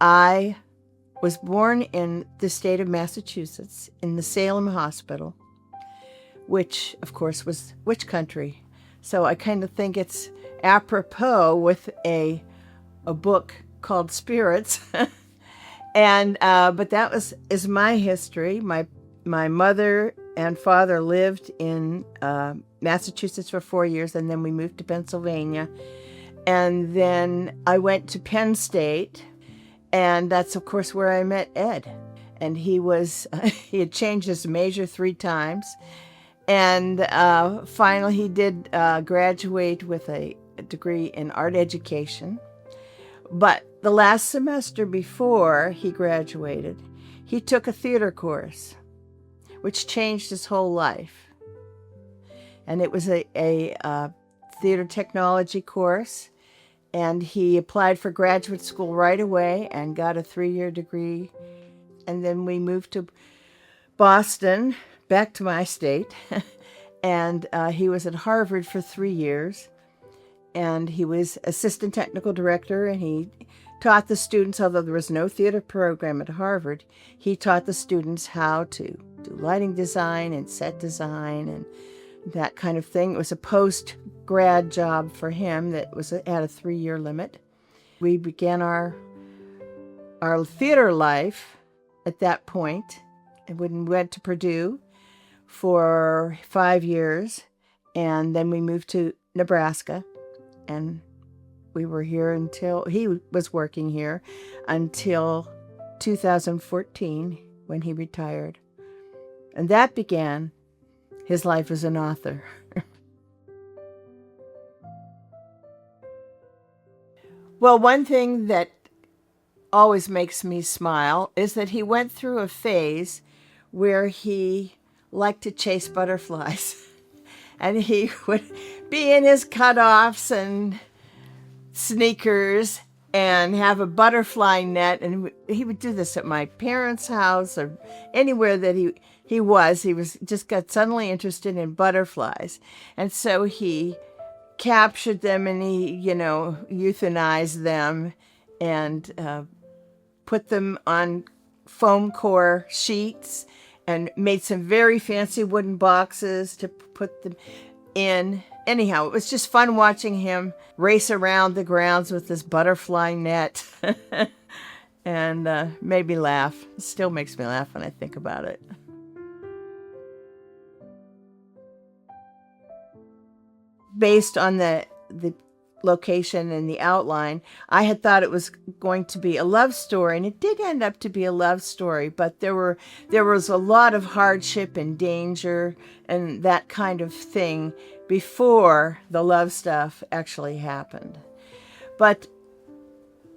I was born in the state of Massachusetts in the Salem Hospital, which, of course, was witch country. So I kind of think it's apropos with a book called Spirits. And but that is my history. My mother and father lived in Massachusetts for 4 years, and then we moved to Pennsylvania. And then I went to Penn State, and that's, of course, where I met Ed. And he had changed his major 3 times. And finally, he did graduate with a degree in art education. But the last semester before he graduated, he took a theater course, which changed his whole life. And it was a theater technology course. And he applied for graduate school right away and got a 3-year degree. And then we moved to Boston, back to my state. And he was at Harvard for 3 years. And he was assistant technical director, and he taught the students, although there was no theater program at Harvard, he taught the students how to do lighting design and set design and that kind of thing. It was a post-grad job for him that was at a 3-year limit. We began our theater life at that point, and we went to Purdue for 5 years, and then we moved to Nebraska. And we were here until he was working here until 2014 when he retired. And that began his life as an author. Well, one thing that always makes me smile is that he went through a phase where he liked to chase butterflies. And he would be in his cutoffs and sneakers and have a butterfly net. And he would do this at my parents' house or anywhere that he was just got suddenly interested in butterflies. And so he captured them and he, euthanized them and put them on foam core sheets and made some very fancy wooden boxes to put them in. Anyhow, it was just fun watching him race around the grounds with this butterfly net and made me laugh. It still makes me laugh when I think about it. Based on the location and the outline, I had thought it was going to be a love story, and it did end up to be a love story, but there was a lot of hardship and danger and that kind of thing before the love stuff actually happened. But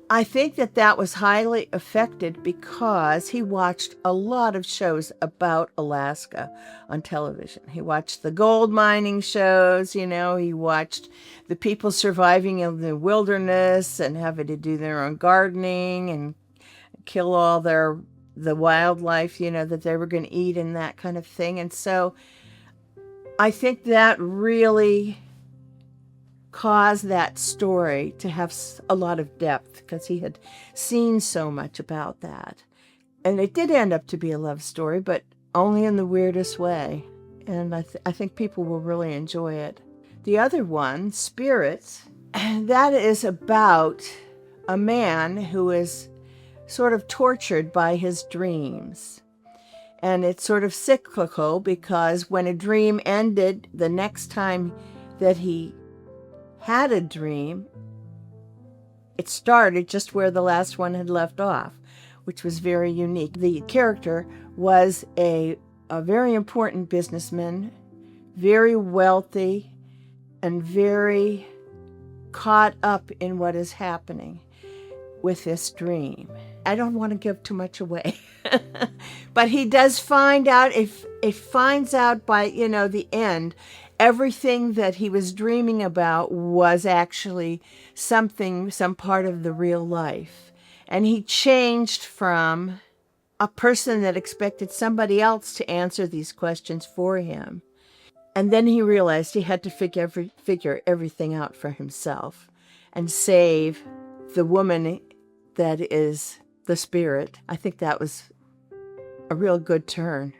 I think that was highly affected because he watched a lot of shows about Alaska on television. He watched the gold mining shows, he watched the people surviving in the wilderness and having to do their own gardening and kill all the wildlife, that they were going to eat and that kind of thing. And so I think that really caused that story to have a lot of depth because he had seen so much about that. And it did end up to be a love story, but only in the weirdest way. And I think people will really enjoy it. The other one, Spirits, that is about a man who is sort of tortured by his dreams. And it's sort of cyclical because when a dream ended, the next time that he had a dream, it started just where the last one had left off, which was very unique. The character was a very important businessman, very wealthy, and very caught up in what is happening with this dream. I don't want to give too much away, but he does find out, if it finds out by, the end, everything that he was dreaming about was actually some part of the real life. And he changed from a person that expected somebody else to answer these questions for him. And then he realized he had to figure everything out for himself and save the woman that is the spirit. I think that was a real good turn.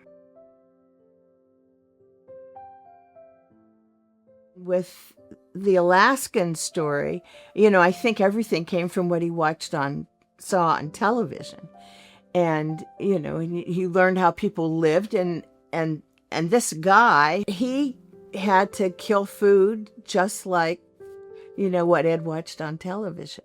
With the Alaskan story, I think everything came from what he saw on television. And, he learned how people lived, and this guy, he had to kill food just like, what Ed watched on television.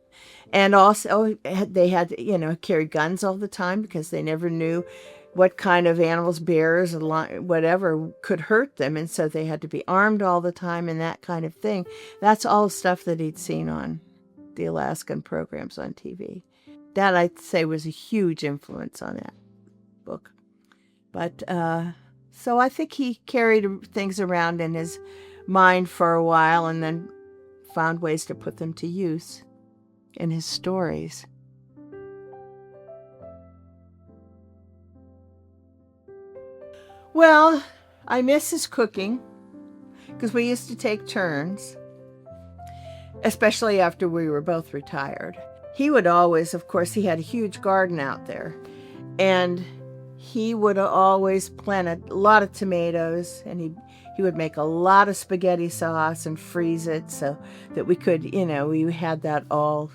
And also they had to, carry guns all the time because they never knew what kind of animals, bears, whatever, could hurt them. And so they had to be armed all the time and that kind of thing. That's all stuff that he'd seen on the Alaskan programs on TV. That, I'd say, was a huge influence on that book. But so I think he carried things around in his mind for a while and then found ways to put them to use in his stories. Well, I miss his cooking because we used to take turns, especially after we were both retired. He would always, of course, he had a huge garden out there, and he would always plant a lot of tomatoes, and he would make a lot of spaghetti sauce and freeze it so that we could, we had that all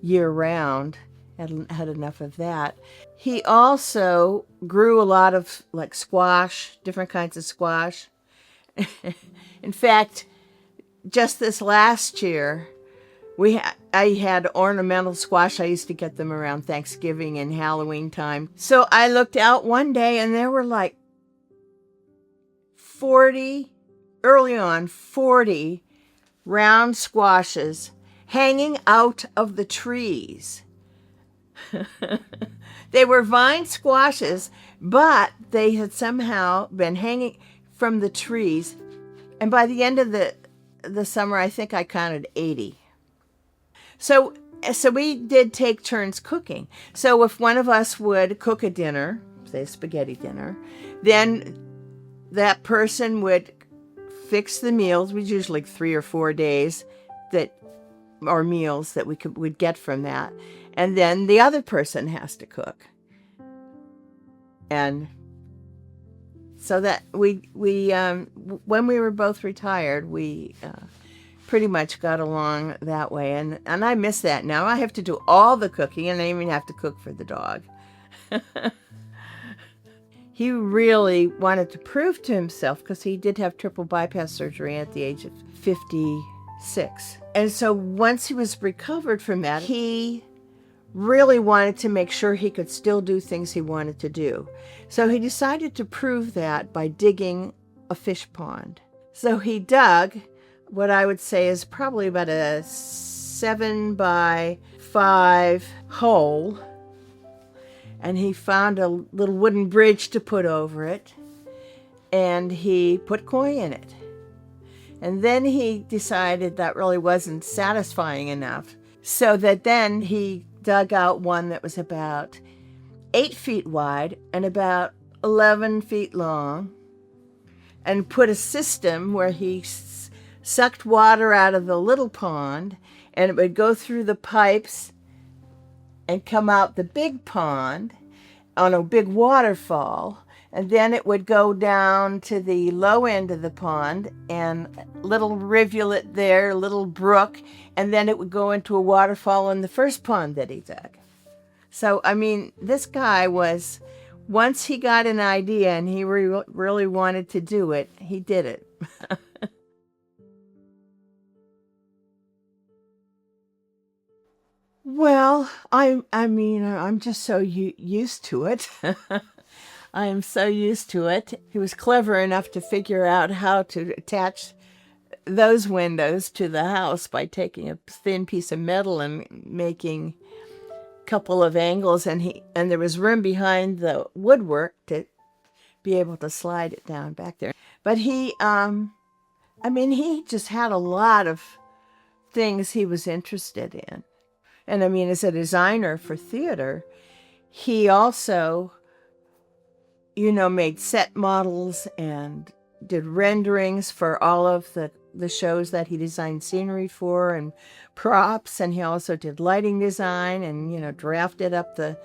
year round, had enough of that. He also grew a lot of squash, different kinds of squash. In fact, just this last year, I had ornamental squash. I used to get them around Thanksgiving and Halloween time. So I looked out one day and there were 40 round squashes hanging out of the trees. They were vine squashes, but they had somehow been hanging from the trees. And by the end of the summer, I think I counted 80. So we did take turns cooking. So if one of us would cook a dinner, say a spaghetti dinner, then that person would fix the meals. We usually 3 or 4 days or meals that we'd get from that. And then the other person has to cook. And so that we when we were both retired, we pretty much got along that way. And I miss that now. I have to do all the cooking, and I even have to cook for the dog. He really wanted to prove to himself, because he did have triple bypass surgery at the age of 56. And so once he was recovered from that, he really wanted to make sure he could still do things he wanted to do. So he decided to prove that by digging a fish pond. So he dug what I would say is probably about a 7 by 5 hole, and he found a little wooden bridge to put over it, and he put koi in it. And then he decided that really wasn't satisfying enough, so that then he dug out one that was about 8 feet wide and about 11 feet long, and put a system where he sucked water out of the little pond, and it would go through the pipes and come out the big pond on a big waterfall, and then it would go down to the low end of the pond and little rivulet there, little brook, and then it would go into a waterfall in the first pond that he dug. So, I mean, this guy was, once he got an idea and he really wanted to do it, he did it. Well, I'm just so used to it. I am so used to it. He was clever enough to figure out how to attach those windows to the house by taking a thin piece of metal and making a couple of angles, and there was room behind the woodwork to be able to slide it down back there. But he just had a lot of things he was interested in. And as a designer for theater, he also, made set models and did renderings for all of the shows that he designed scenery for and props. And he also did lighting design and, drafted up the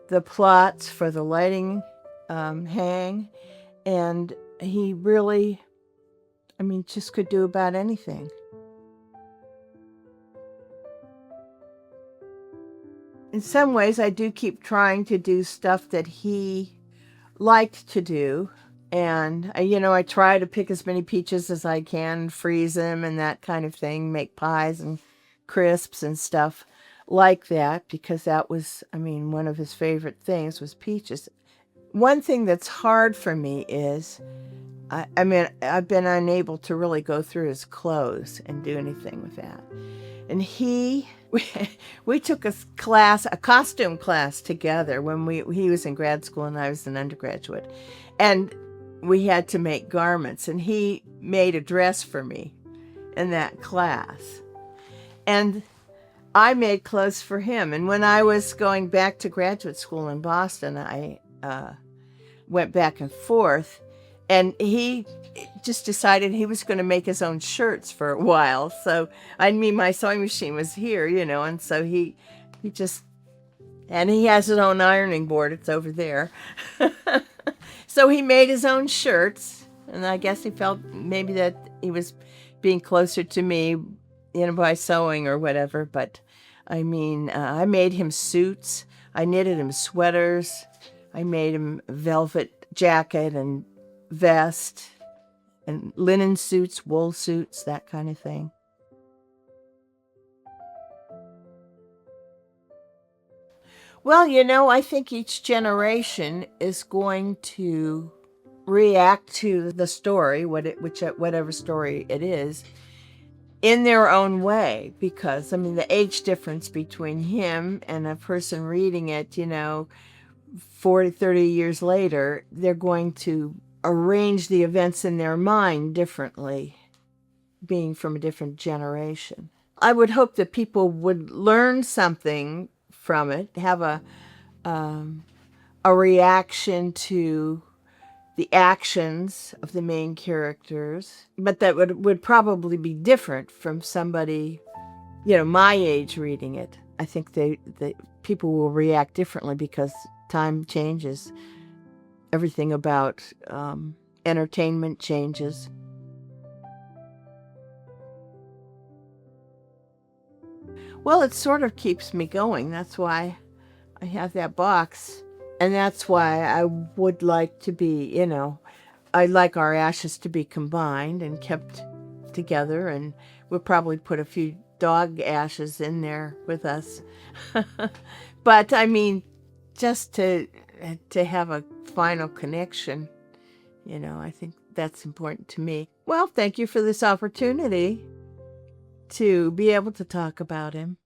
the plots for the lighting hang, and he really, just could do about anything. In some ways, I do keep trying to do stuff that he liked to do. And, I try to pick as many peaches as I can, freeze them and that kind of thing, make pies and crisps and stuff like that, because that was, one of his favorite things was peaches. One thing that's hard for me is, I've been unable to really go through his clothes and do anything with that. And we took a costume class together when he was in grad school and I was an undergraduate. And we had to make garments, and he made a dress for me in that class. And I made clothes for him. And when I was going back to graduate school in Boston, I went back and forth, and he just decided he was going to make his own shirts for a while. So, my sewing machine was here, and so he has his own ironing board. It's over there. So he made his own shirts, and I guess he felt maybe that he was being closer to me, by sewing or whatever. But, I made him suits. I knitted him sweaters. I made him a velvet jacket and vest and linen suits, wool suits, that kind of thing. Well, I think each generation is going to react to the story, whatever story it is, in their own way, because, the age difference between him and a person reading it, 40, 30 years later, they're going to arrange the events in their mind differently, being from a different generation. I would hope that people would learn something from it, have a reaction to the actions of the main characters, but that would probably be different from somebody, my age reading it. I think the people will react differently because time changes. Everything about entertainment changes. Well, it sort of keeps me going. That's why I have that box. And that's why I would like to be, I'd like our ashes to be combined and kept together. And we'll probably put a few dog ashes in there with us. But, just to have a final connection, I think that's important to me. Well, thank you for this opportunity to be able to talk about him.